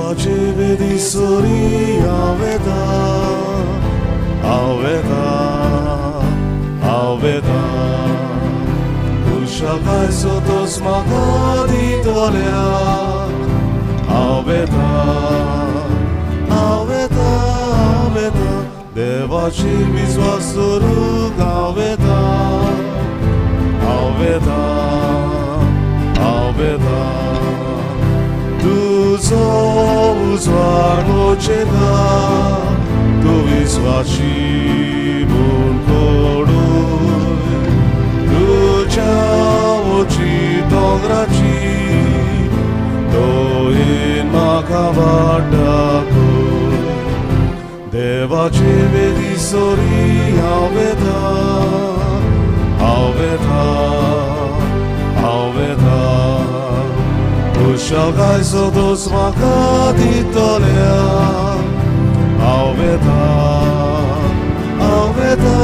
देवाचे वेदी sorry Aveda Aveda Aveda Ushakaj sotos magadi dolya Aveda Aveda Aveda Devachi visvasurug Aveda Aveda Aveda Tuzo uzvar mochega Tu visvachi bun kodu Oči dograči to in makavadaku Devače vedi sori aveda aveda aveda Ushalgai sodos makadi tolea aveda aveda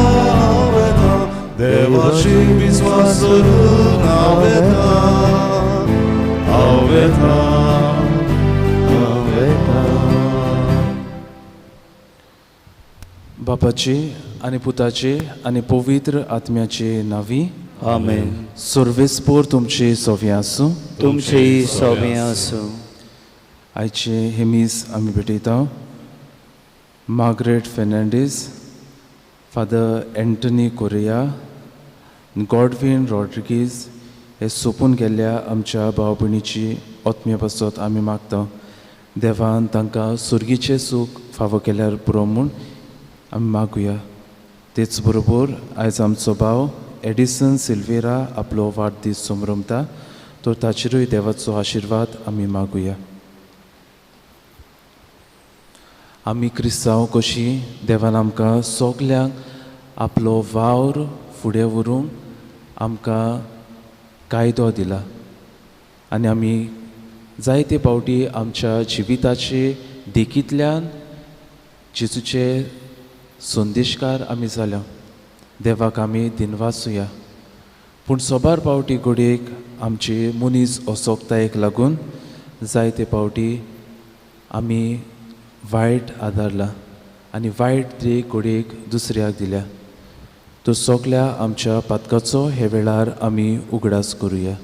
aveda Devachi visvasurug aveda aveda aveda बापाचे आणि पुताचे आणि पवित्र आत्म्याचे नावी आमेन. सर्वेस्पोर तुमचे सोवे आसूं तुमचेही सोबे आसूं. आयचे हे मीस आमी भेटयता मार्गरेट फेर्नांडीस, फादर एंटनी कोरिया, गॉडविन रॉड्रिगीज हे सोपून गेल्ल्या आमच्या भाव भयणीची आत्म्या पासत आमी मागता. देवान तांकां सुर्गीचें सूख फावो केल्यार पुरो म्हूण आमी मागुया. तेच बरोबर आयज आमचो भाव एडिसन सिल्वेरा आपलो वाडदीस संभ्रमता, तो ताचेरूय देवाचो आशिर्वाद आमी मागुया. आमी क्रिस्तांव कशी देवान आमकां सगल्यांक आपलो वावर फुडें व्हरूंक आमकां कायदो दिला आनी आमी जायते फावटी आमच्या जिविताचे देखींतल्यान जेजूचे संदेशकार आमी जाल्या. देवाक आमी दिनवासुया. पूण सोबार फावटी घडयेक आमची मनीस असोकतायेक लागून जायते फावटी आमी वायट आदारला आनी वायट देख घडयेक दुसऱ्याक दिल्या. तो सगल्या आमच्या पातकाचो हे वेळार आमी उगडास करुया.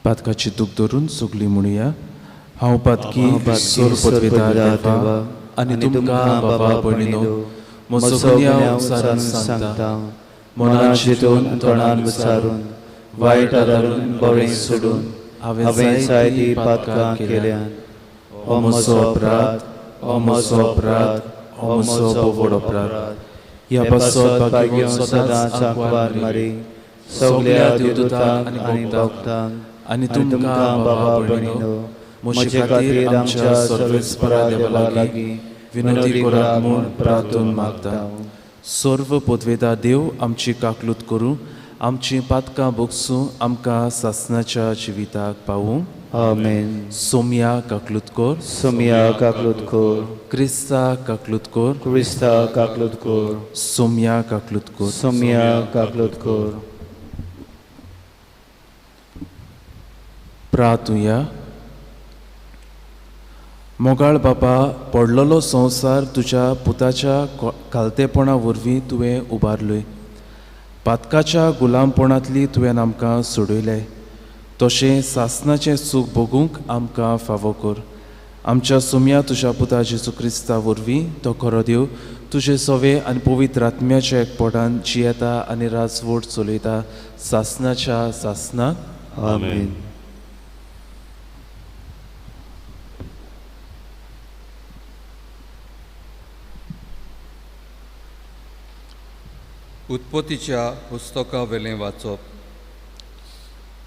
पातकाची दूख धरून सगळीं म्हणुया. हांव पातकी सोर पदवेदार देवा आनी तुमकां बाबा भयणीनो म्हजो गुन्यांव उसारून सांगता. मनान चिंतून तोंडान विचारून वायट आदारून बरें सोडून हांवें जायतीं पातकां केल्यान. हो म्हजो अपराध, हो म्हजो अपराध, हो म्हजो व्हड अपराध. ह्या पासत भाग्य सदांच आंकवार मारी सगल्या देवदूतांक आनी भक्तांक आनी तुमकां बाबा भयणीनो म्हजे खातीर आमच्या सर्वेस्परा देवा लागीं विनंती करात म्हूण प्रार्थून मागता. सर्व पदवेदार देव आमची काकलूत करूं, आमची पातकां भोगसूं, आमकां सासणाच्या जिविताक पावूं. आमेन. सोम्या काकलूत कोर, सोम्या काकलूत कोर. क्रिस्ता काकलूत कोर, क्रिस्ता काकलूत कोर. सोम्या काकलूत कोर. सोम्या काकलूत कोर. प्रार्थुया. मोगाळ बापा, पडलेलो संवसार तुज्या पुताच्या कालतेपणा वरवीं तुवें उबारलोय. पातकाच्या गुलामपणांतली तुवें आमकां सोडयलें. तशें सासणाचें सूख भोगूंक आमकां फावो कर. आमच्या सोम्या तुज्या पुता जेजू क्रिस्ता वरवीं तो खरो देव तुजे सवे आनी पवित्र आत्म्याच्या एकपोटान जियेता आनी राजवट चलयता सासणाच्या सासणाक. आमेन. उत्पत्तीच्या पुस्तका वेलें वाचप.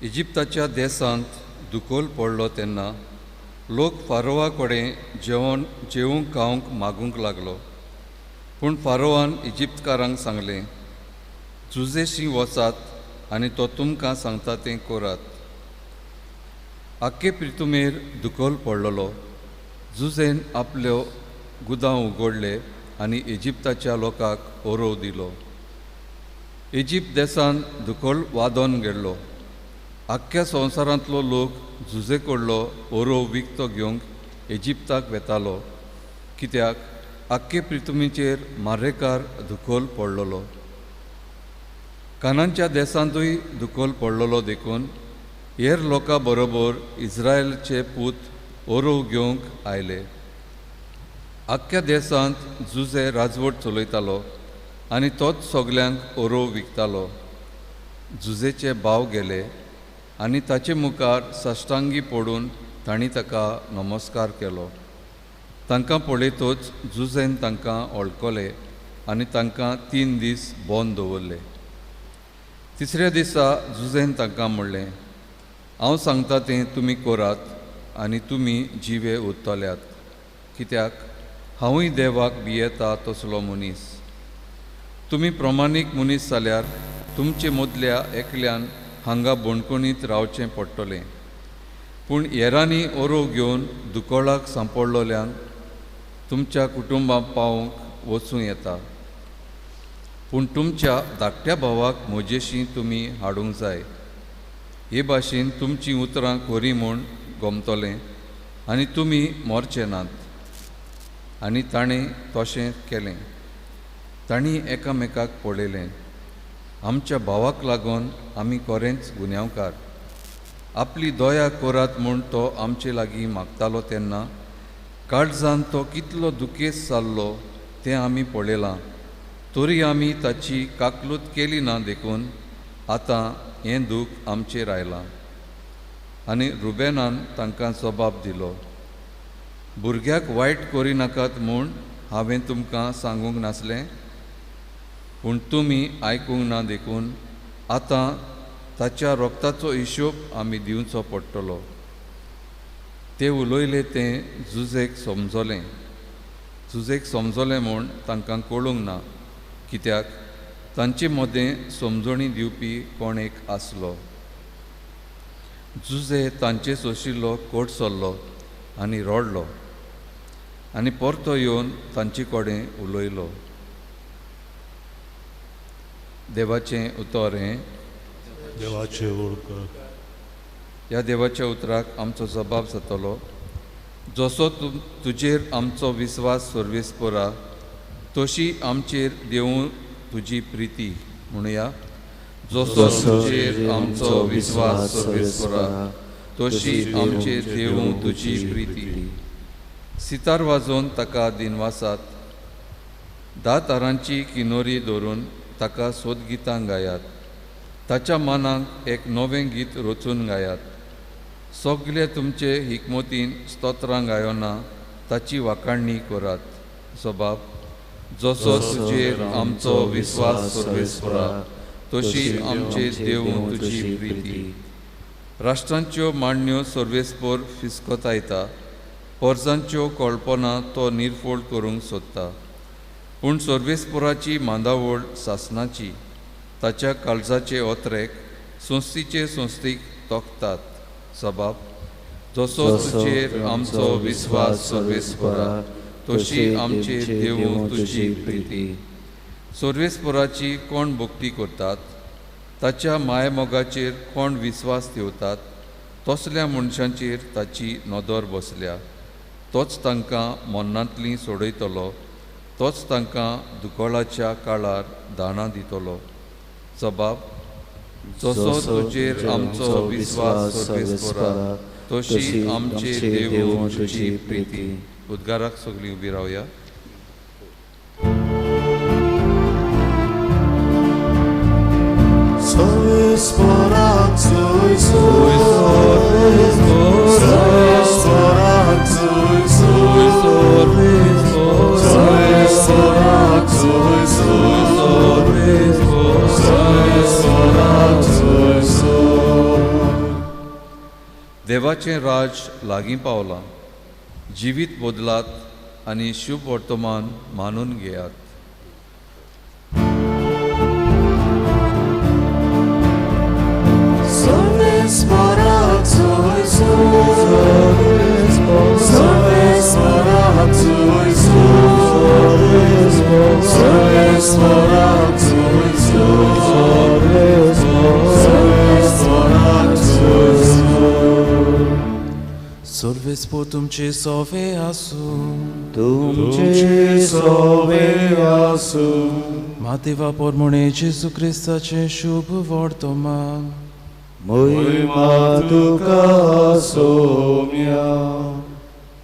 इजिप्ताच्या देसांत दुकोल पडलो तेन्ना लोक फारोवा कडेन जेवूंक खावंक मागूंक लागलो. पूण फारोवान इजिप्तकारांक सांगलें, जुजेशी वचात आनी तो तुमकां सांगता तें करात. आख्खे पृथ्वीर दुखोल पडलेलो. जुजेन आपल्यो गुदां उगडले आनी इजिप्ताच्या लोकांक ओरव दिलो. इजिप्त देशांत दुखोल वादोन गेल्लो. आख्ख्या संवसारांतलो लोक झुजे कडलो ओरव विकतो घेवंक इजिप्ताक वेतालो, कित्याक आख्खे पृथ्वीचेर मारेकार दुखोल पडलेलो. कानानच्या देशांतूय दुखोल पडलेलो देखून हेर लोकां बरोबर इस्रायलचे पूत ओरव घेवंक आयले. आख्ख्या देशांत जुजे राजवट चलयतालो आनी तोच सगल्यांक ओरव विकतालो. जुजेचे भाव गेले आनी ताचे मुखार साश्टांगी पडून तांणी ताका नमस्कार केलो. तांकां पळयतच जुजेन तांकां वळखले आनी तांकां 3 दीस बोंद दवरले. तिसऱ्या दिसा जुजेन तांकां म्हणलें, हांव सांगता तें तुमी करात आनी तुमी जिवे उरतल्यात, कित्याक हांवूय देवाक भियेता तसलो मनीस. तुमी प्रमाणीक मनीस जाल्यार तुमचे मदल्या एकल्यान हांगा बोणकुणीत रावचें पडटलें. पूण हेरांनी ओरव घेवन दुकोळाक सांपडलोल्यांक तुमच्या कुटुंबां पावोवंक वचूं येता. पूण तुमच्या धाकट्या भावाक म्हजेशी तुमी हाडूंक जाय. हे भाशेन तुमचीं उतरां खरीं म्हूण गोमतलें आनी तुमी मोरचे नात. आनी ताणें तशें केलें. तांणी एकामेकाक पळयलें. आमच्या भावाक लागून आमी खरेंच गुन्यांवकार. आपली दया करात म्हूण तो आमचे लागीं मागतालो तेन्ना काळजान तो कितलो दुखेस्त जाल्लो तें आमी पळयलां. तरी आमी ताची काकलूत केली ना देखून आतां हें दूख आमचेर आयलां. आनी रुबेनान तांकां जबाब दिलो, भुरग्याक वायट करिनाकात म्हूण हांवें तुमकां सांगूंक नासलें? पूण तुमी आयकूंक ना देखून आतां ताच्या रोगताचो हिशोब आमी दिवचो पडटलो. ते उलयले तें जुजेक समजलें म्हूण तांकां कळूंक ना, कित्याक तांचे मदें समजणी दिवपी कोण एक आसलो. जुजे तांचे सोशिल्लो कोट सोल्लो आनी रडलो आनी परतो येवन तांचे कडेन उलयलो. देवाचें उतर हें. देवाचे ओळख. ह्या देवाच्या उतराक आमचो जबाब जातलो, जसो तुजेर आमचो विस्वास सर्वेस्परा तशी आमचेर देवूं तुजी प्रिती. म्हणुया, जसो तुजेर आमचो विस्वास सर्वेस्परा तशी आमचेर देवूं तुजी प्रिती. सितार वाजोवन ताका दिनवासात, दातारांची किनोरी धरून ताका सोदगितां गायात. ताच्या मानाक एक नवें गीत रचून गायात. सगळे तुमचे हिकमतीन स्तोत्रां गायोना ताची वाखाणणी करात. जबाब, जसो तुजेर आमचो विस्वास सर्वेस्परा तशी आमचेर देवूं तुजी प्रिती. राष्ट्रांच्यो मांडण्यो सर्वेस्पर फिस्कोतायता, पर्जांच्यो कळपनां तो निर्फोळ करूंक सोदता. पूण सर्वेस्पराची मांदावळ सासणाची, ताच्या काळजाचे ओत्रेक संस्थीचे संस्थीक तोखतात. जबाब, जसो तुजेर आमचो विस्वास सर्वेस्परा तशी आमचेर देवूं तुजी प्रिती. सर्वेस्पराची कोण भक्ती करतात, ताच्या मायमोगाचेर कोण विस्वास ठेवतात, तसल्या मनशांचेर ताची नदर बसल्या. तोच तांकां मन्नांतलीं सोडयतलो, तोच तांकां दुकोळाच्या काळार दाणां दितलो. जबाब, जसो तुजेर आमचो विस्वास सर्वेस्परा तशी आमचेर देवूं तुजी प्रिती. उद्गाराक सगळीं उबी रावया. Soisporak, soisporak, soisporak, soisporak, देवाचें राज लागीं पावलां. जिवीत बदलात आनी शुभ वर्तमान मानून घेयात. सर्वेस्पराक सर्वेस्पो तुमचे सोवे आसूं तुमचे सोवे आसूं मातेवा पोरमोणे जेजू क्रिस्ताचे शुभ वर्तमान मोहिमा तुका सोम्या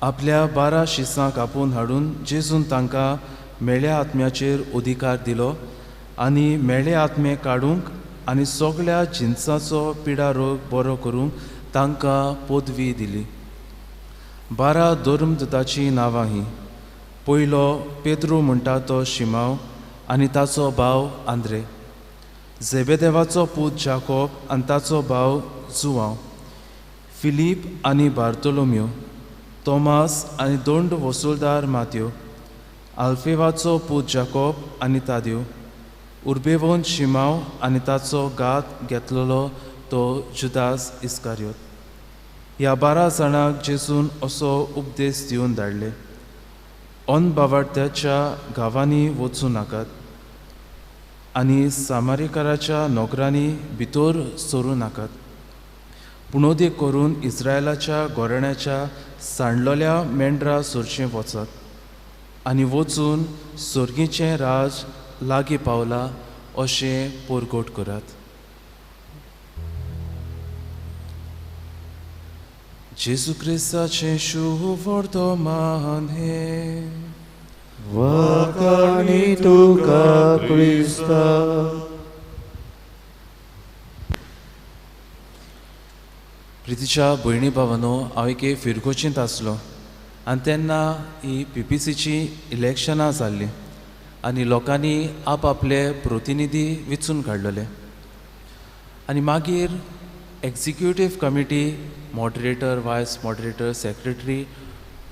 आपल्या 12 शिसांक आपूण हाडून जेजून तांकां मेळ्या आत्म्याचेर अधिकार दिलो आनी मेळे आत्मे काडूंक आनी सगळ्या जिन्साचो पिडा रोग बरो करूंक तांकां पदवी दिली. 12 धर्मदुतांची नांवां ही: पयलो पेद्रू म्हणटा तो शिमाव आनी ताचो भाव आंद्रे, झेबेदेवाचो पूत जाकोब आनी ताचो भाव जुवांव, फिलीप आनी बार्तोलोम्यो, तोमास आनी दोंड वसूलदार मात्यो, आल्फेवाचो पूत जाकोब आनी ताद्यो, उर्बेवोन शिमाव आनी ताचो घात घेतलेलो तो जुदास इस्कारियोत. ह्या 12 जाणांक जेजून असो उपदेश दिवन धाडले: अनबावार्थ्याच्या गांवांनी वचूं नाकात आनी सामारिकाराच्या नोकरांनी भितर सरूं नाकात, पुणोदेक करून इस्रायलाच्या गोरण्याच्या सांडलोल्या मेंढरा सोरचें वचात आनी वचून सोर्गीचें राज लागीं पावलां अशें पोरगोट करात. जेजू क्रिस्ताचें शुभ वर्तमान हे वकाणी तुका क्रिस्ता. प्रितीच्या भयणी भावानो, हांव एके फिरकोचींत आसलो आनी तेन्ना ही PPCची इलेक्शनां जाल्लीं आनी लोकांनी आपले प्रतिनिधी वेंचून काडलेले आनी मागीर एक्झिक्युटीव कमिटी, मॉडरेटर, वायस मॉडरेटर, सेक्रेटरी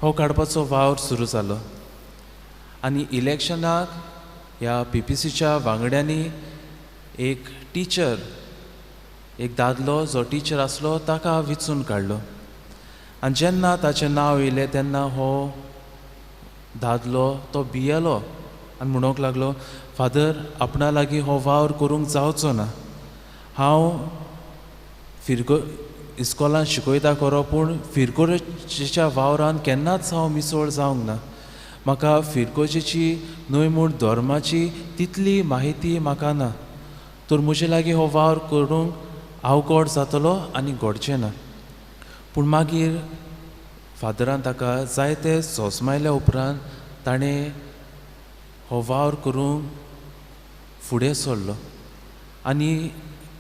हो काडपाचो वावर सुरू जालो आनी इलेक्शनाक ह्या PPCच्या वांगड्यांनी एक टिचर, एक दादलो जो टिचर आसलो ताका वेंचून काडलो आनी जेन्ना ताचें नांव येयलें तेन्ना हो दादलो तो भियेलो आनी म्हणूंक लागलो, फादर, आपणा लागीं हो वावर करूंक जावचो ना. हांव इस्कॉलान शिकयता खरो, पूण फिरकोजेच्या वावरान केन्नाच हांव मिसळ जावंक ना. म्हाका फिरकोजेची न्हय म्हूण धर्माची तितली म्हायती म्हाका ना, तर म्हजे लागीं हो वावर करूंक अवघड जातलो आनी घडचें ना. पूण मागीर फादरान ताका जायते सोसमायल्या उपरांत ताणें हो वावर करूंक फुडें सरलो आनी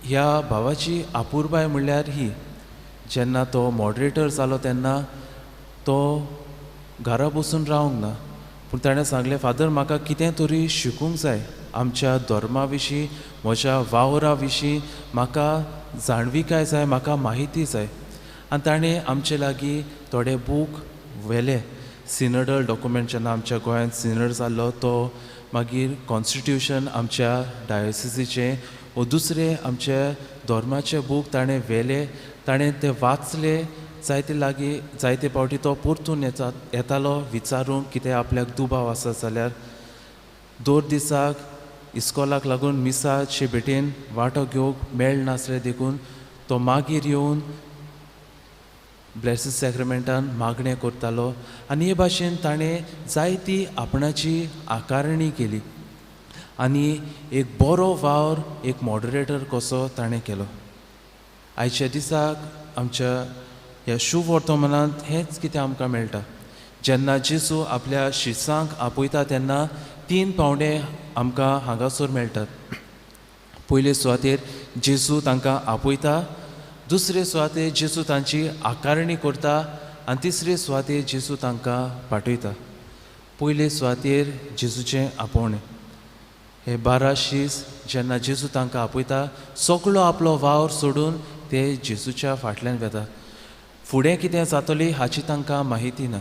ह्या भावाची आपुरबाय म्हणल्यार ही, जेन्ना तो मॉडरेटर जालो तेन्ना तो घरा बसून रावंक ना, पूण ताणें सांगलें, फादर, म्हाका कितें तरी शिकूंक जाय, आमच्या धर्मा विशीं, म्हज्या वावरा विशीं म्हाका जाणविकाय जाय, म्हाका म्हायती जाय. आनी ताणें आमचे लागीं थोडे बूक व्हेले. सिनडल डॉक्युमेंट जेन्ना आमच्या गोंयांत सिनड जाल्लो तो मागीर कॉन्स्टिट्यूशन आमच्या डायोसिसीचें वो दुसरे आमचे धर्माचे बूक ताणें व्हेले, ताणें ते वाचले. जायते फावटी तो परतून येतालो विचारूंक कितें आपल्याक दुबाव आसा जाल्यार. दोन दिसाक इस्कॉलाक लागून मिसाचे भेटेन वांटो घेवंक मेळनासलें देखून तो मागीर येवन ब्लेसीड सॅक्रेमेंटान मागणें करतालो आनी हे भाशेन ताणें जायती आपणाची आकारणी केली आनी एक बरो वावर एक मॉडरेटर कसो ताणें केलो. आयच्या दिसाक आमच्या ह्या शुभ वर्तमानांत हेंच कितें आमकां मेळटा. जेन्ना जेजू आपल्या शिसांक आपयता तेन्ना 3 पावंडे आमकां हांगासर मेळटात. पयले सुवातेर जेजू तांकां आपयता, दुसरे सुवातेर जेजू तांची आकारणी करता आनी तिसरे सुवातेर जेजू तांकां पाठयता. पयले सुवातेर जेजूचें आपोवणें. हे 12 शीस जेन्ना जेजू तांकां आपयता, सगळो आपलो वावर सोडून ते जेजूच्या फाटल्यान वेता. फुडें कितें जातली हाची तांकां म्हायती ना.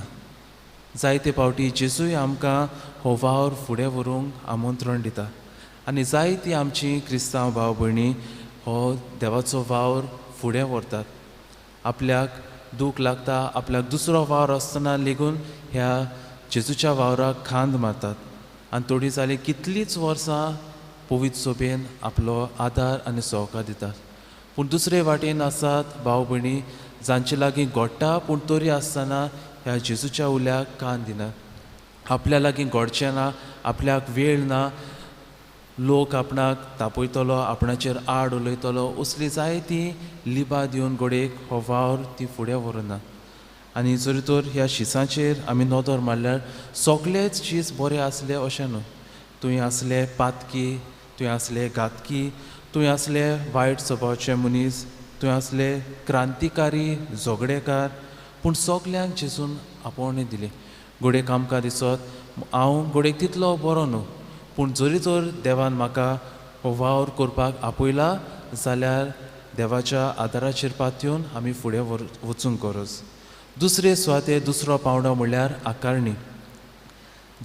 जायते फावटी जेजूय आमकां हो वावर फुडें व्हरूंक आमंत्रण दिता आनी जायतीं आमचीं क्रिस्तांव भाव भयणी हो देवाचो वावर फुडें व्हरतात. आपल्याक दूख लागता, आपल्याक दुसरो वावर आसतना लेगून ह्या जेजूच्या वावराक खांद मारतात आनी थोडी जाली कितलींच वर्सां पवित्र सभेन आपलो आदार आनी सहकार दितात. पूण दुसरे वाटेन आसात भाव भयणी जांचे लागीं घोडटा पूण तरी आसतना ह्या जेजूच्या उल्याक कान दिनात. आपल्या लागीं घोडचें ना, आपल्याक वेळ ना, लोक आपणाक तापयतलो, आपणाचेर आड उलयतलो, असली जायती लिबा दिवन घोडेक हो वावर ती फुडें व्हरना. आनी जरी तर ह्या शिसांचेर आमी नदर मारल्यार सगळेच शीस बरें आसले अशें न्हू. तुवें आसले पातकी, तुवें आसले घातकी, तुवें आसले वायट स्वभावाचे मनीस, तुवें आसले क्रांतिकारी झगडेकार, पूण सगल्यांक जेजून आपोवणी दिली. घोडेक आमकां दिसत हांव घोडेक तितलो बरो न्हू, पूण जरी तर देवान म्हाका हो वावर करपाक आपयला जाल्यार देवाच्या आदाराचेर पातून आमी फुडें वचूंक गरज. दुसरे सुवातेर दुसरो पावंडो म्हणल्यार आकारणी.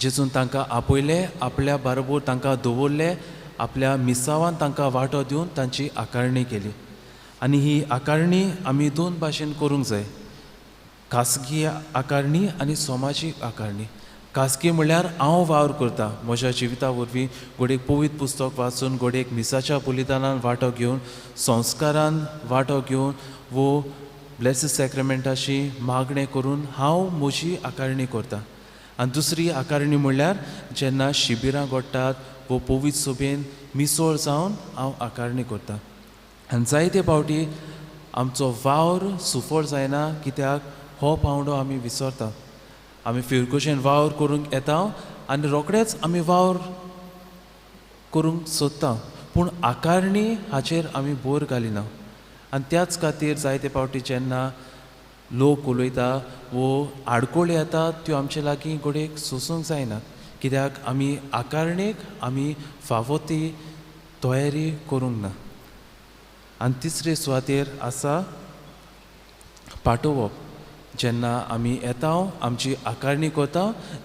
जेजून तांकां आपयले, आपल्या बरोबर तांकां दवरले, आपल्या मिसावान तांकां वांटो दिवन तांची आकारणी केली. आनी ही आकारणी आमी दोन भाशेन करूंक जाय, खासगी आकारणी आनी समाजीक आकारणी. खासगी म्हणल्यार हांव वावर करतां म्हज्या जिविता वरवीं घोडेक पवित्र पुस्तक वाचून, घोडेक मिसाच्या बलिदानान वांटो घेवन, संस्कारान वांटो घेवन वो ब्लेसीड सॅक्रेमेंटाची मागणें करून हांव म्हजी आकारणी करतां. आनी दुसरी आकारणी म्हणल्यार जेन्ना शिबिरां घडटात वो पवित्र सभेन मिसळ जावन हांव आकारणी करतां. आनी जायते फावटी आमचो वावर सुफळ जायना, कित्याक हो पावंडो आमी विसरता. आमी फिरकुशेन वावर करूंक येता आनी रोखडेच आमी वावर करूंक सोदता, पूण आकारणी हाचेर आमी भर घालिना. आनी त्याच खातीर जायते फावटी जेन्ना लोक उलयता वो आडकोळी येता त्यो आमचे लागीं घोडेक सोसूंक जायना, कित्याक आमी आकारणेक आमी फावो ती तयारी करूंक ना. आनी तिसरे सुवातेर आसा पाठोवप. जेन्ना आमी येता आमची आकारणी करता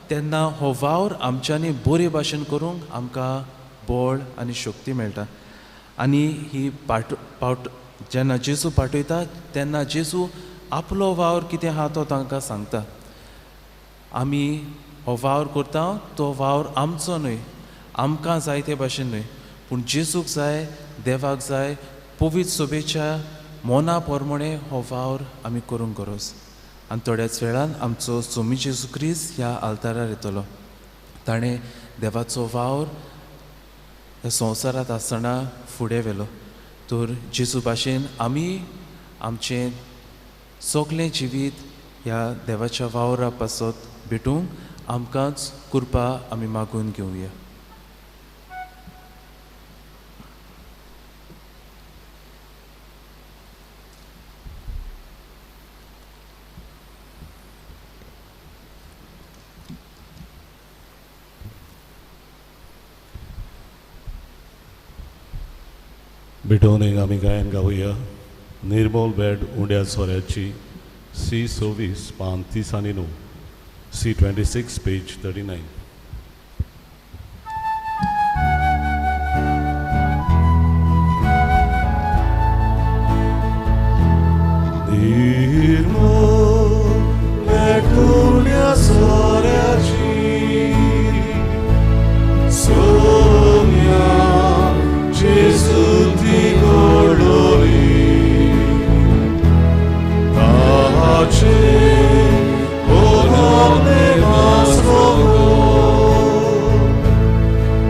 तेन्ना हो वावर आमच्यांनी बरे भाशेन करूंक आमकां बळ आनी शक्ती मेळटा. आनी ही जेन्ना जेजू पाठयता तेन्ना जेजू आपलो वावर कितें आहा तो तांकां सांगता. आमी हो वावर करता तो वावर आमचो न्हय, आमकां जाय ते भाशेन न्हय, पूण जेजूक जाय, देवाक जाय, पवित्र सभेच्या मोना प्रमाणे हो वावर आमी करूंक गरज. आनी थोड्याच वेळान आमचो स्वामी जेजू क्रिस्त ह्या आल्तारार येतलो. ताणें देवाचो वावर ह्या संवसारांत आसतना फुडें व्हेलो. तर जेजू भाशेन आमी आमचें सगळें जिवीत ह्या देवाच्या वावरा पासत भेटूंक आमकांच कृपा आमी मागून घेवया. बिटोनीक आमी गायन गावया. निर्मोल बेड उंड्या सोऱ्याची C26 पान 30 आनी 9, C26 पेज 39. निर्मोल बेड उंड्या सोऱ्याची सोम्या जेजू ती गोडोली ताचे ओनामे मासोगो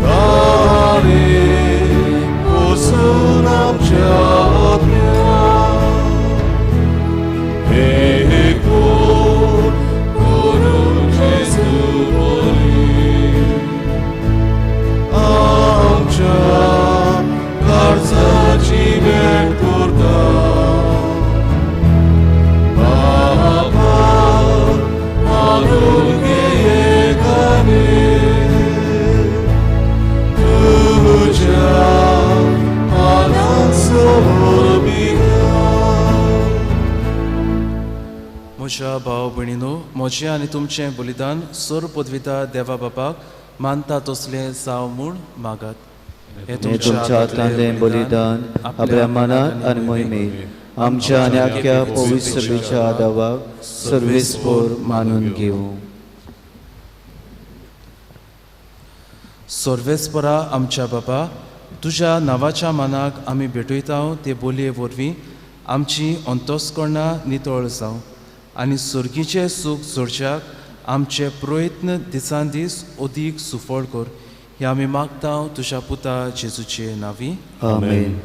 तारे ओसून आमच्या आत्म्या एको करू जेजू बोली आमच्या कर्जाची भेट करता बाबा आरोग्य एकाने तुझ्या पानांसमोर बिगा. म्हज्या भाव भयणीनो, म्हजें आनी तुमचें बलिदान सोर पदविता देवा बापाक मानता तसलें जावं म्हूण मागात. हे तुमच्या हातांतलें बलिदान आपल्या मनात आनी मोहिमेत आमच्या आनी आख्या पवित्र सभेच्या आदाराक सर्वेस्पोर मानून घेवं. सर्वेस्परा आमच्या बाबा, तुज्या नांवाच्या मानाक आमी भेटयता ते बोलये वरवीं आमची अंतस्करणां नितळ जावं आनी सुर्गीचें सूख जोडच्याक आमचे प्रयत्न दिसान दीस अदीक सुफळ कर. हे आमी मागता तुज्या पुता जेजूचे नांवी. आमेन.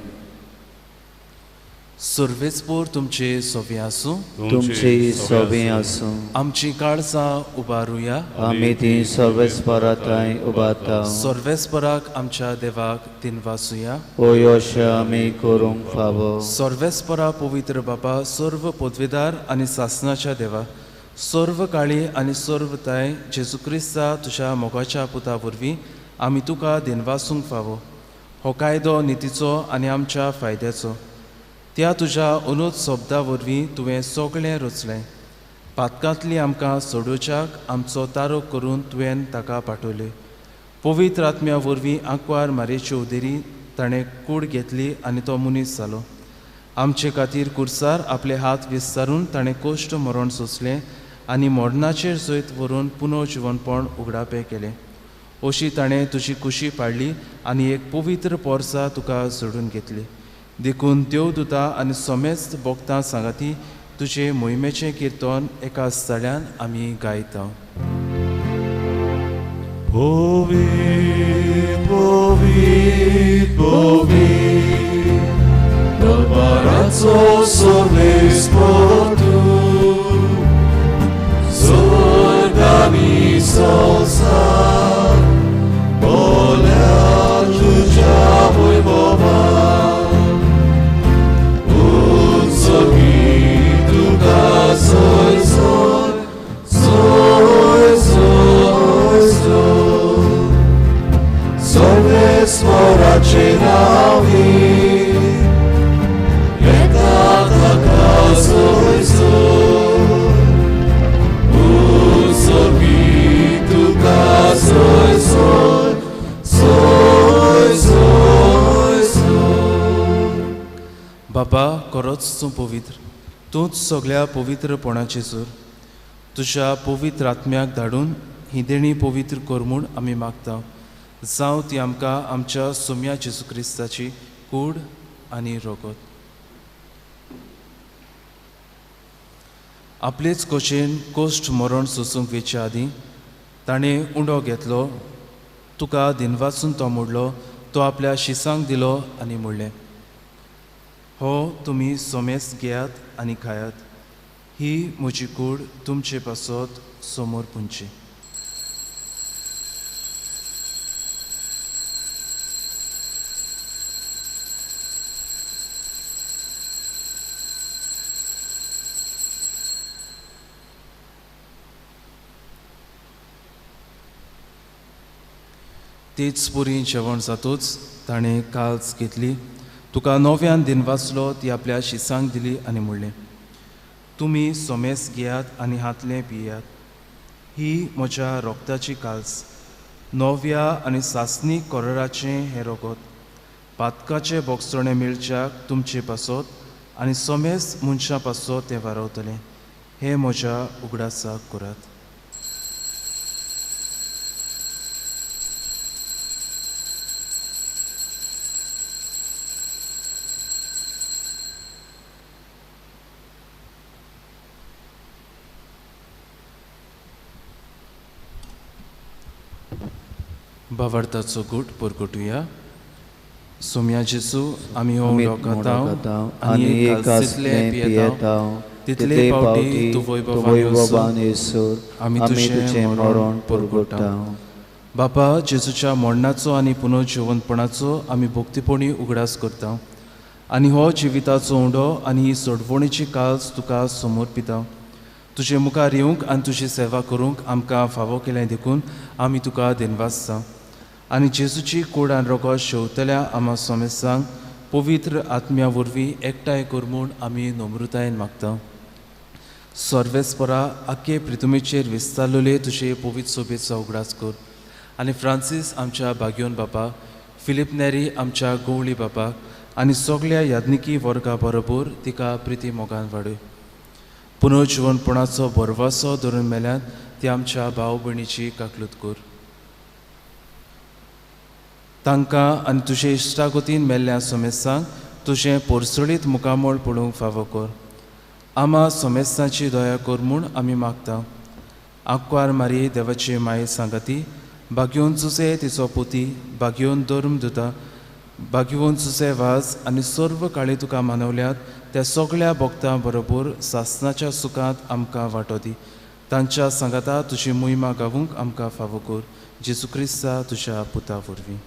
सर्वेस्पर तुमचे सोबे आसूं. तुमची सोबे आसूं. आमची काळजां उबारुया. आमी ती सर्वेस्पराताय उबारता. सर्वेस्पराक आमच्या देवाक दिनवासुया. ओ यश आमी करूंक फावो. सर्वेस्परा पवित्र बाबा, सर्व पदवीदार आनी सासणाच्या देवा, सर्व काळी आनी सर्व ताय जेजू क्रिस्ता तुज्या मोगाच्या पुता वरवीं आमी तुका दिनवासूंक फावो. हो कायदो नितीचो आनी आमच्या फायद्याचो. त्या तुज्या अनूद शब्दा वरवीं तुवें सगळें रचलें. पातकांतली आमकां सोडोवच्याक आमचो तारो करून तुवें ताका पाठयले. पवित्र आत्म्या वरवीं आंकवार मारेची उदेरी ताणें कूड घेतली आनी तो मनीस जालो. आमचे खातीर कुर्सार आपले हात विस्तारून ताणें कोश्ट मरण सोंसलें आनी मरणाचेर जैत व्हरून पुनर्जिवनपण उगडापे केलें. अशी ताणें तुजी कुशी पाडली आनी एक पवित्र पोरसा तुका सोडून घेतली. देखून देवदूतां आनी समेस्त भक्तां सांगाती तुजे मोहिमेचें किर्तन एका स्थळ्यान आमी गायता. Povit, povit, povit, doparaco sorvesportu, zorgami solsa, polea giugia vojvova, unsogitu ka soj, soj, soj, soj, soj, sorvesporace navi, बाबा, खरोच तूं पवित्र, तूंच सगळ्या पवित्रपणाचे जोर. तुज्या पवित्र आत्म्याक धाडून ही देणी पवित्र कर म्हूण आमी मागता. जावं ती आमकां आमच्या सोम्या जेजू क्रिस्ताची कूड आनी रोगत. आपलेच कोशेन कोश्ट मरण सोसूंक वेच्या आदीं ताणें उंडो घेतलो. तुका दिनवासून तो मोडलो. तो आपल्या शिसांक दिलो आनी म्हणलें, हो तुमी सोमेस घेयात आनी खायात. ही म्हजी कूड तुमचे पासत समोर पुंची. तेच पुरी जेवण जातूच ताणें काल्स घेतली. तुका नव्यान दिनवासलो ती आपल्या शिसांक दिली आनी म्हणलें, तुमी सोमेस घेयात आनी हातलें पियात. ही म्हज्या रोगताची काल्स, नव्या आनी सासणी कोराचें हें रोगत. पातकाचे बोगसणे मेळच्याक तुमचे पासत आनी सोमेस मनशां पासत तें वारवतलें. हें म्हज्या उगडासाक करात. बावार्थाचो गूट परगटुया. सोम्या जेजू, आमी हो लोकाताव आनी एक आसलें पियेताव. तितले पावटी तूं वैभवान येसोर आमी तुजें मरण परगटाव. बापा, जेजूच्या मरणाचो आनी पुनर्जिवनपणाचो आमी भक्तीपणी उगडास करता आनी हो जिविताचो उंडो आनी ही सोडवणेची काल्स तुका समर्पिता. तुजे मुखार येवंक आनी तुजी सेवा करूंक आमकां फावो केलें देखून आमी तुका दिनवासता. आनी जेजूची कूड आनी रोगत शेवतल्या आमा सोमेसांक पवित्र आत्म्या वरवीं एकठांय कर म्हूण आमी नम्रतायेन मागता. सर्वेस्परा आख्खे पृथ्वीचेर विस्तारलेले तुजे पवित्र सोबेचो उगडास कर. आनी फ्रांसीस आमच्या भाग्योन बापा, फिलीप नेरी आमच्या गवळी बापाक आनी सगळ्या याज्ञिकी वर्गा बरोबर तिका प्रिती मोगान वाडय. पुनर्जिवनपणाचो बरवासो धरून मेल्यान ती आमच्या भाव भयणीची काकलूत कर. तांकां आनी तुजे इश्टागतीन मेल्ल्या सोमेसांक तुजें पोरसळीत मुखामोळ पडूंक फावो कर. आमा सोमेसांची दया कर म्हूण आमी मागता. आंकवार मारी देवाची माये सांगाती, भाग्योन चुसे तिचो पुती, भाग्योन धर्म दुता, भाग्योन चुसे वाज आनी सर्व काळी तुका मानवल्यात त्या सगळ्या भक्तां बरोबर सासणाच्या सुखांत आमकां वांटो दी. तांच्या सांगाता तुजी मोहिमा गावूंक आमकां फावो कर. जेजू क्रिस्ता तुज्या पुता वरवीं.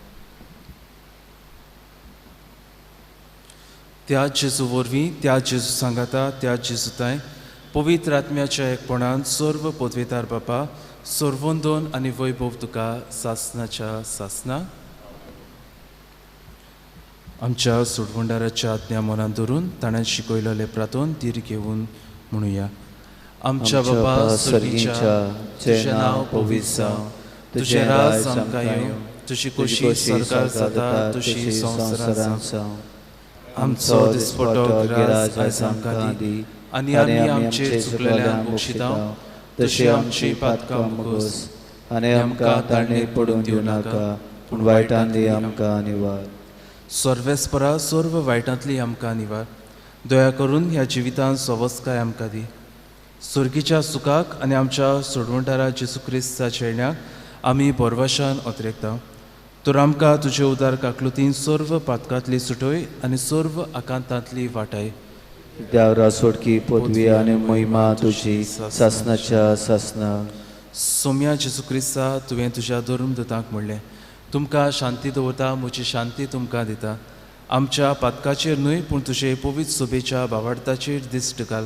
त्या जेजू वरवीं, त्या जेजू सांगाता, त्या जेजूताय पवित्र आत्म्याच्या एकपणान सर्व पदवेदार बापा, सर्वोंदोन आनी वैभव तुका सासणाच्या सासना. आमच्या सोडवंडाराच्या आज्ञा मनात धरून ताणें शिकयलेले प्रार्थोन तीर घेवन म्हणुया. आमच्या बापा सर्गीच्या, तुजें नांव पवित्र जावं, तुजें राज आमकां येवं, तुजी खोशी सरकार जाता तशी संवसारांत जावं. आमचो दिसपटो गिराज आयज आमकां दी, आनी आमी आमचेर चुकलेल्यांक बक्षितांव, तशी आमची पातकां मुगोस, आनी आमकां ताणें पडून दिवं नाका, पूण वायटांतली आमकां निवार. सर्वेस्परा सर्व वायटांतली आमकां निवार. दया करून ह्या जिवितांत सवस्काय आमकां दी. सुर्गीच्या सुखाक आनी आमच्या सोडवंडारा जेजू क्रिस्ताच्या येण्याक आमी बोरवाशान ओतरेकता. तर आमकां तुजे उदार काकलुतीन सर्व पातकांतली सुटोय आनी सर्व आकांतांतली वाटाय. देवरा सोडकी पदवी आनी महिमा तुजी सासणाच्या सासना. सोम्या जेजू क्रिस्ता तुवें तुज्या धर्मदूतांक म्हणलें, तुमकां शांती दवरता, म्हजी शांती तुमकां दिता. आमच्या पातकाचेर न्हय पूण तुजे पवित्र सोबेच्या भावार्थाचेर दिश्ट घाल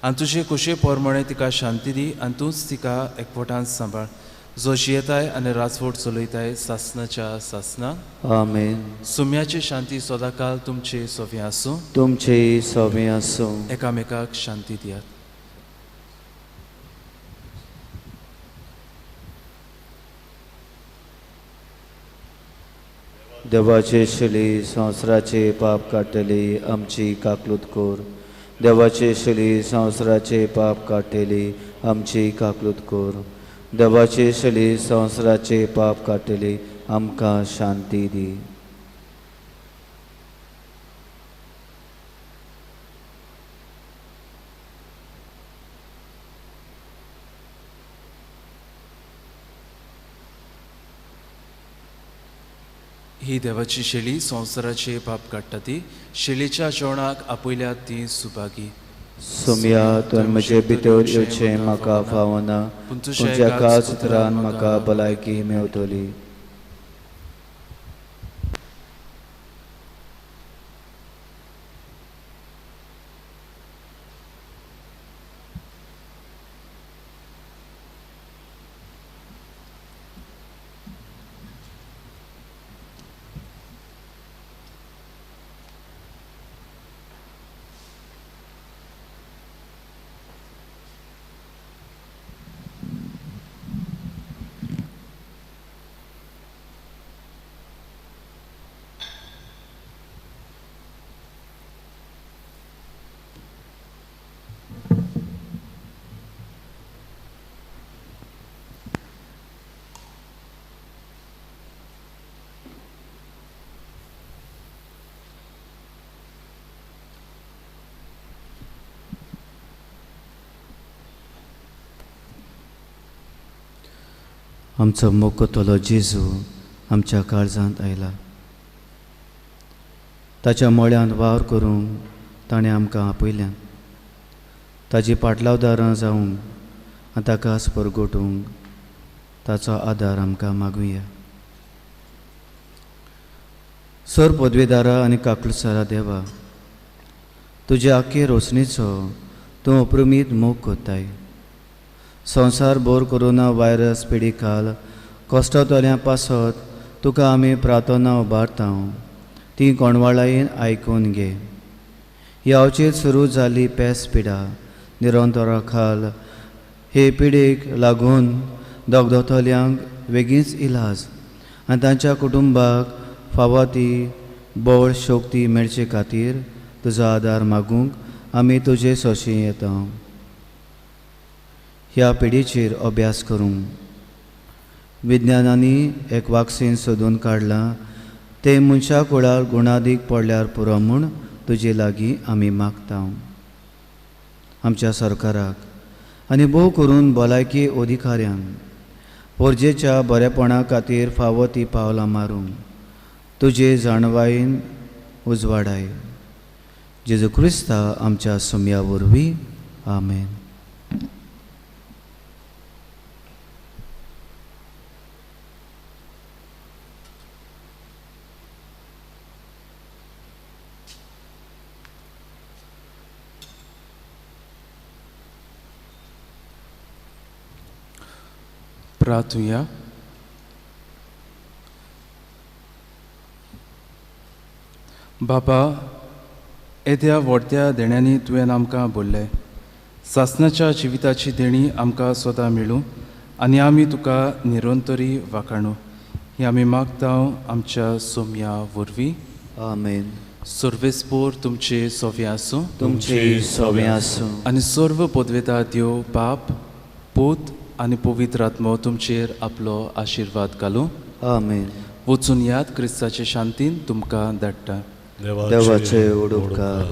आनी तुजे खोशे पोरमणे तिका शांती दी आनी तूंच तिका एकवटान सांबाळ. जो जियेताय आनी राजवट चलयताय सासणाच्या सासना. आमेन. सुम्याची शांती सदाकाल तुमचे सोबे आसूं. तुमचेय सोबे आसूं. एकामेकाक शांती दियात. देवाचे शिली संवसाराचे पाप काडटली आमची काकलूत कोर. देवाचे शिली संवसाराचे पाप काडटली आमची काकलूत कोर. देवाचे शिली संवसाराचे पाप काडटली आमकां शांती दी. ही देवाची शेळी संवसाराचे पाप काडटा ती. शेळीच्या जेवणाक आपयल्यात ती सुभागी. सोम्या तुवें म्हजे भितर येवचें म्हाका फावना, पूण तुज्या काळज उतरान म्हाका भलायकी मेवतली. आमचो मोकोतलो जेजू आमच्या काळजांत आयला. ताच्या मोळ्यांत वावर करूंक ताणें आमकां आपयल्यान. ताची पाटलावदारां जावंक आनी ताका परगोटूंक ताचो आदार आमकां मागुया. सर पदवेदारा आनी काकलुसारा देवा, तुज्या आख्खे रोसणेचो तूं अप्रमीत मोग कोत्ताय. संवसार बोर कोरोना व्हायरस पिडीकाल कोश्टातल्या पासत तुका आमी प्रार्थना उबारता. ती कोणवाळायेन आयकून घे. ह्या सुरू जाल्ली पेस पिडा निरंतरा खाल हे पिडीक लागून दोगदोतल्यांक बेगीनच इलाज आनी तांच्या कुटुंबाक फावो ती बळ शक्ती मेळचे खातीर तुजो आदार मागूंक आमी तुजे सोशी येता. ह्या पिडीचेर अभ्यास करूंक विज्ञानांनी एक वॅक्सीन सोदून काडलां ते मनशा कुळार गुणादीक पडल्यार पुरो म्हूण तुजे लागीं आमी मागता. आमच्या सरकाराक आनी भोव करून भलायकी अधिकाऱ्यांक पोरजेच्या बरेपणा खातीर फावो ती पावलां मारूंक तुजे जाणवायेन उजवाडाय. जेजू क्रिस्ता आमच्या सुमया वरवीं. आमेन. प्रार्थुया. बाबा, येद्या व्हडत्या देण्यांनी तुवें आमकां बोल्लें. सासणाच्या जिविताची देणी आमकां सदां मेळूं आनी आमी तुका निरंतरी वाखाणू. ही आमी मागता आमच्या सोम्या वरवीं. आमेन. सर्वेस्पोर तुमचे सोवे आसूं. तुमचे सोवें आसूं. आनी सर्व पदवेदार देव बाप, पूत आनी पवित्र आत्मो तुमचेर आपलो आशिर्वाद घालूं. आमेन. वचून याद क्रिस्ताचे शांतीन तुमकां धाडटा. देवाचे उडोवकार.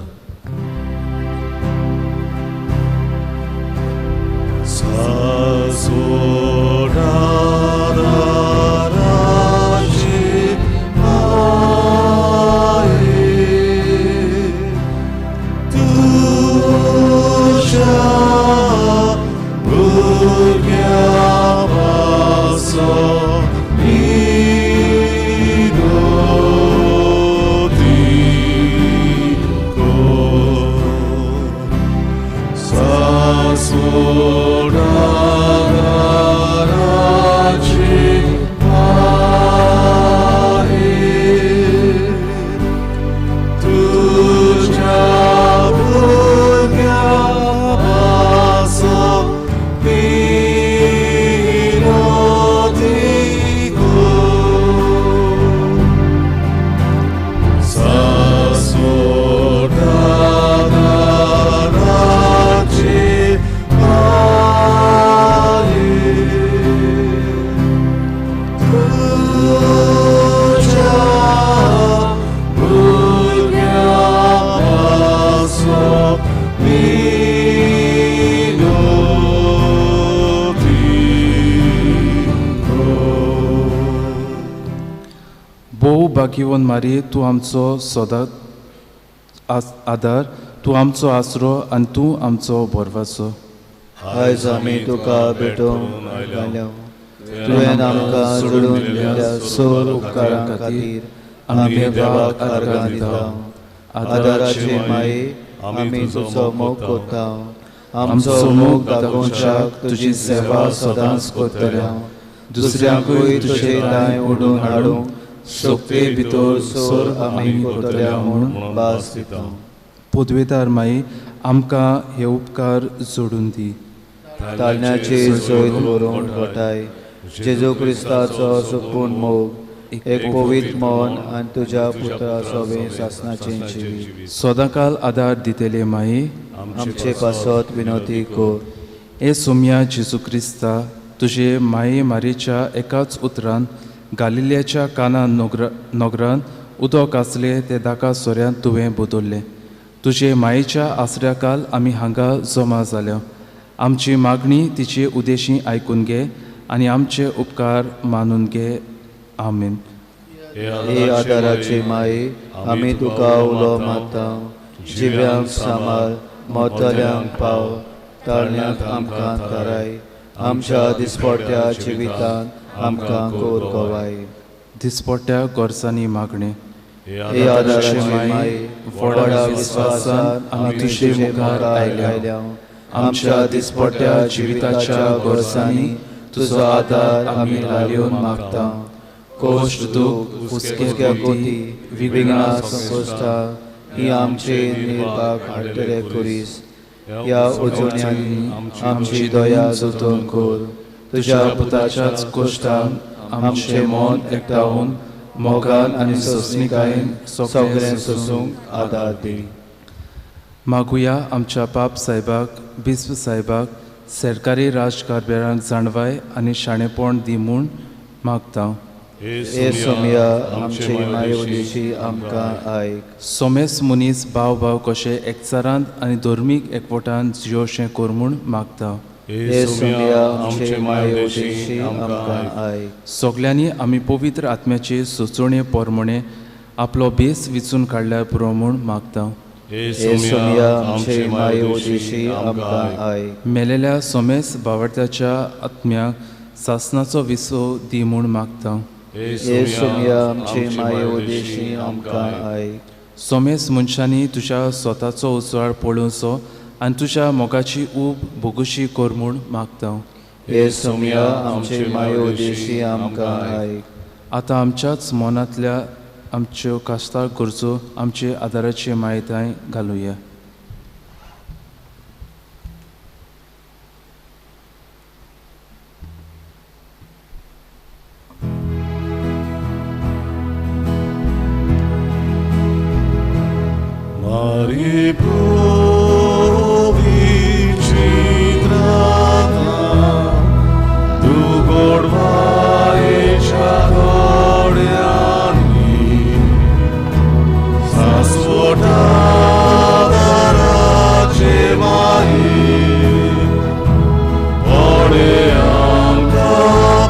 भाग्यवन मारी, तूं आमचो सदांच आदार, तूं आमचो आसरो आनी तूं आमचो बरवासो. आयज आमी तुका भेटोवंक आयल्या. तुवें आमकां जोडून दिल्या सोर उपकारां खातीर आमी देवाक आर्गां दिता. आदाराचे माये आमी तुजो मोग करता. आमचो मोग दाखोवच्याक तुजी सेवा सदांच करतल्या. दुसऱ्यांकूय तुजे दाय ओडून हाडूंक सोपे भितर सोर आमी करतल्या म्हूण भास दिता. पदवेदार माई, आमकां हे उपकार जोडून दी. तालण्याचे जैत व्हरून घटाय. जेजू क्रिस्ताचो सुपूर्ण मोग, एक पवित्र मन आनी तुज्या पुत्रा सोबे सासणाचे जिवी. सदांकाल आदार दितेले माई, आमचे पासत विनोती कोर. हे सोम्या जेजू क्रिस्ता, तुजे माये मारेच्या एकाच उतरान गालिल्याच्या काना नोगरान उदक आसले ते दाका सोऱ्यांत तुवें बदल्लें. तुजे मायेच्या आसऱ्याकाल आमी हांगा जमा जाल्या. आमची मागणी तिचे उदेशी आयकून घे आनी आमचे उपकार मानून घे. आमीन. हे आदाराचे माये, आमी तुका उलो मारता. जिव्यांक सांबाळ, मोतल्यांक पाव, ताळण्यांक आमकां ताराय. आमच्या दिसपट्ट्या जिवितान आमकां कोर गोवाय. दिसपट्ट्या गोरसांनी मागणे. हे आदाराचे माये, व्हडा विस्वासान आमी तुजे मुखार आयल्या. आमच्या दिसपट्ट्या जिविताच्या गोरसांनी तुजो आदार आमी लालयोन मागता. कोश्ट दूख हुस्क्या कोती विघ्नां संकोश्टा ही आमचे निर्भाग हाडटले करीस. ह्या उजवण्यांनी आमची दया जोतोन कर. तुज्या पुताच्याच कोश्टान आमचे मन एकठांवन मोगान आनी सोंसणिकायेन सगळें सोसूंक आदार दी. मागुया आमच्या पाप साहेबाक, बिस्व साहेबाक, सरकारी राजकारब्यारांक जाणवाय आनी शाणेपण दी म्हूण मागता. हे सोमया आमचे माये दिशी आमकां आयक. सोमेस मुनीस भाव भाव कशे एकचारांत आनी धर्मीक एकवटान जियोशें कोर म्हूण मागता. हे सोमया आमचे माये दिशी आमकां आयक. सगल्यांनी आमी पवित्र आत्म्याचे सुचोवणे पोरमणे आपलो बेस विचून काडल्यार पुरो म्हूण मागता. हे सोमया आमचे माये दिशी आमकां आयक. मेलेल्या सोमेस भावार्थ्याच्या आत्म्याक सासनाचो विसो दी म्हूण मागता. हे सोमया आमचे माये दिशी आमकां आयक. सोमेस मनशांनी तुज्या स्वताचो उजवाड पळोवचो आनी तुज्या मोगाची ऊब भोगुशी कोर म्हूण मागता. हे सोमया आमचे माये दिशी आमकां आयक. आतां आमच्याच मनांतल्या आमच्यो कास्ताळ गरजो आमचे आदाराचे मायेताय घालुया. Mari vichitrata, tu godvayecha dodyani, sasvotadarache mahi, ode amka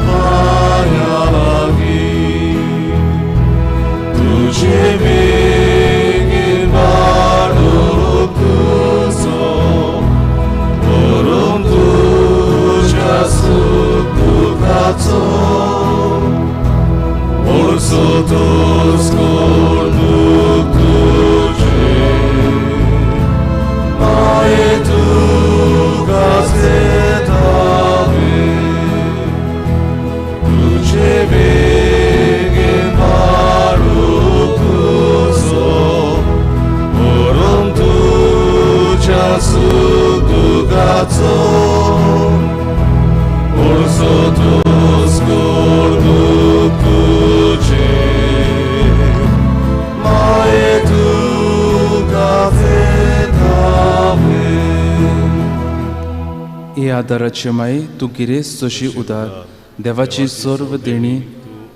panyalagi, tujhe Orso tos cornuc tuce, Mae tu gazetave, Tuce vege marucuso, Orum tucia subducatso, Orso tos cornuc tuce, Mae tu gazetave. हे आदाराचे माई तूं गिरेस्त जशी उदार देवाची सर्व देणी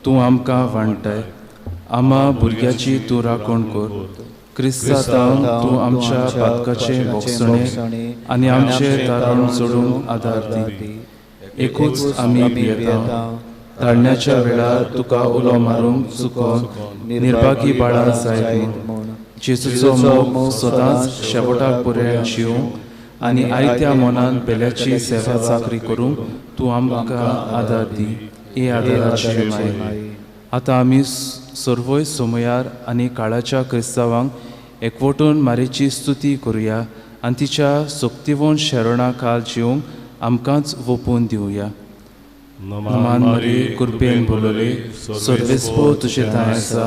तूं आमकां वांटताय. आमा भुरग्याची तूं राखण कर. क्रिस्तांव तूं आमच्या पातकाचे भोगसणे आनी आमचे तारण जोडूंक आदार दी. एकूच आमी भियेता. धाडण्याच्या वेळार तुका उलो मारूंक चुकोन निर्भागी बाळां जायत म्हूण जेजूचो मोग सदांच शेवटाक पर्यंत जिवंक आनी आयत्या मनान बेल्याची सेवा चाकरी करूंक तूं आमकां आदार दी. हे आदाराचे माय. आतां आमी सर्वय सोमयार आनी काळाच्या क्रिस्तांवांक एकवटून मारेची स्तुती करुया आनी तिच्या सक्तिवंत शेरणा काल जिवंक आमकांच वोपून दिवया. नमान मरी कृपेन बोलले सर्वेस्पो तुजे थंय आसा.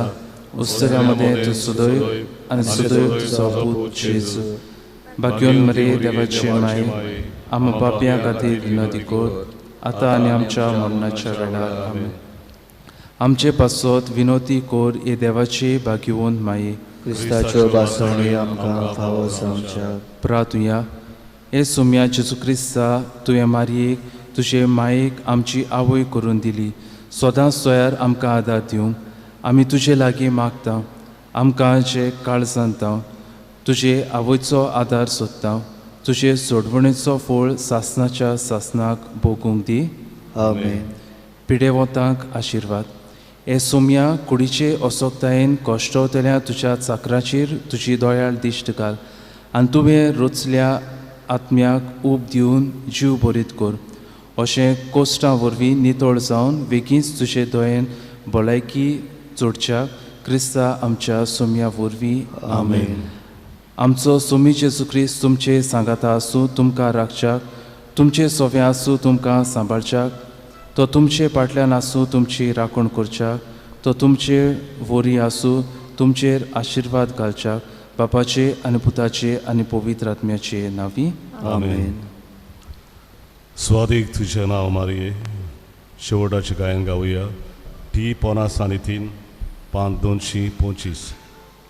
उस्तऱ्या मदें तूं सुदैव आनी सुदैव तुजो पूत जेजू. भाग्योन मरे देवाचे माय. आम पाप्यां खातीर विनोदी कर आतां आनी आमच्या मरणाच्या वेळार आमेन. आमचे पासत विनोदी कोर हे देवाचे भाग्यवंत माये. क्रिस्ताच्यो बासवणी आमकां फावो जावच्या. प्रार्थुया. हे सोम्या जेजू क्रिस्ता तुवें मारयेक तुजे मायेक आमची आवय करून दिली. सदांच तयार आमकां आदार दिवंक आमी तुजे लागीं मागता. आमकां जे काळ सांगता तुजे आवयचो आदार सोदता. तुजे सोडवणेचो फळ सासनाच्या सासनाक भोगूंक दी. आमेन. पिडेवतांक आशिर्वाद. हे सोम्या कुडीचे असोकतायेन कश्टवतल्या तुज्या चाकराचेर तुजी दोळ्यार दिश्ट घाल आनी तुवें रोचल्या आत्म्याक ऊब दिवन जीव बरीत कर. अशें कोश्टां वरवीं नितळ जावन बेगीच तुजे दोयेन भलायकी जोडच्या क्रिस्ता आमच्या सोम्या वरवीं. आमेन. आमचो सोमी जेजू क्रिस्त तुमचे सांगाता आसूं तुमकां राखच्याक. तुमचे सोव्या आसूं तुमकां सांबाळच्याक. तो तुमचे फाटल्यान आसूं तुमची राखण करच्याक. तो तुमचे वरी आसूं तुमचेर आशिर्वाद घालच्याक. बापाचे आनी पुताचे आनी पवित्र आत्म्याचे नांवी. आमेन. स्वादीक तुझें नांव मारये. शेवटाचें गायन गावया. टी 53 पान 225.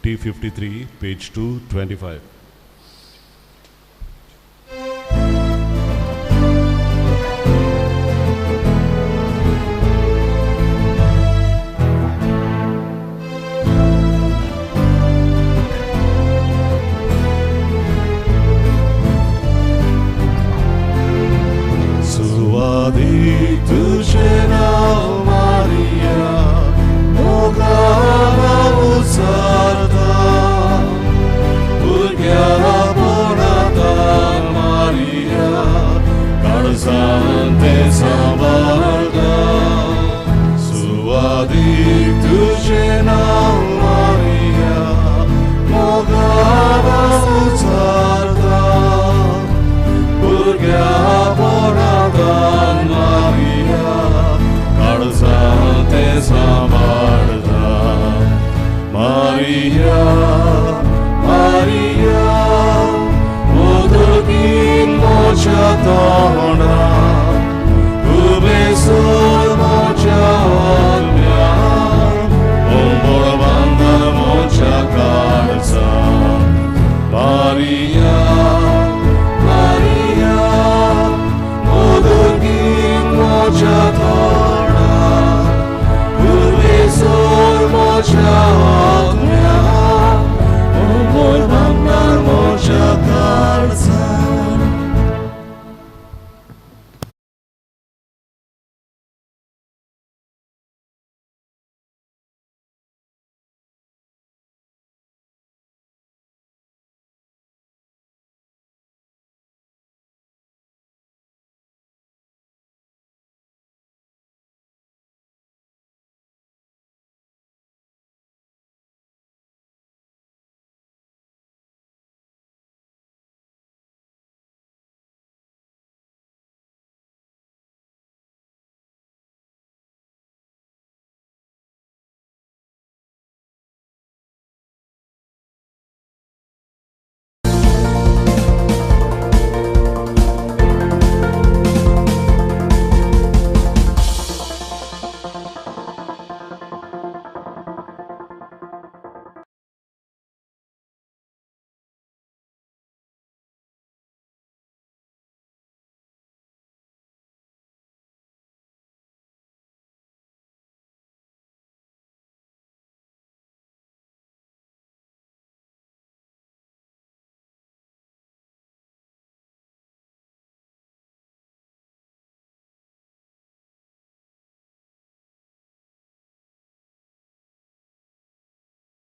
T53 page 225. तुझ्या तोंडा उबे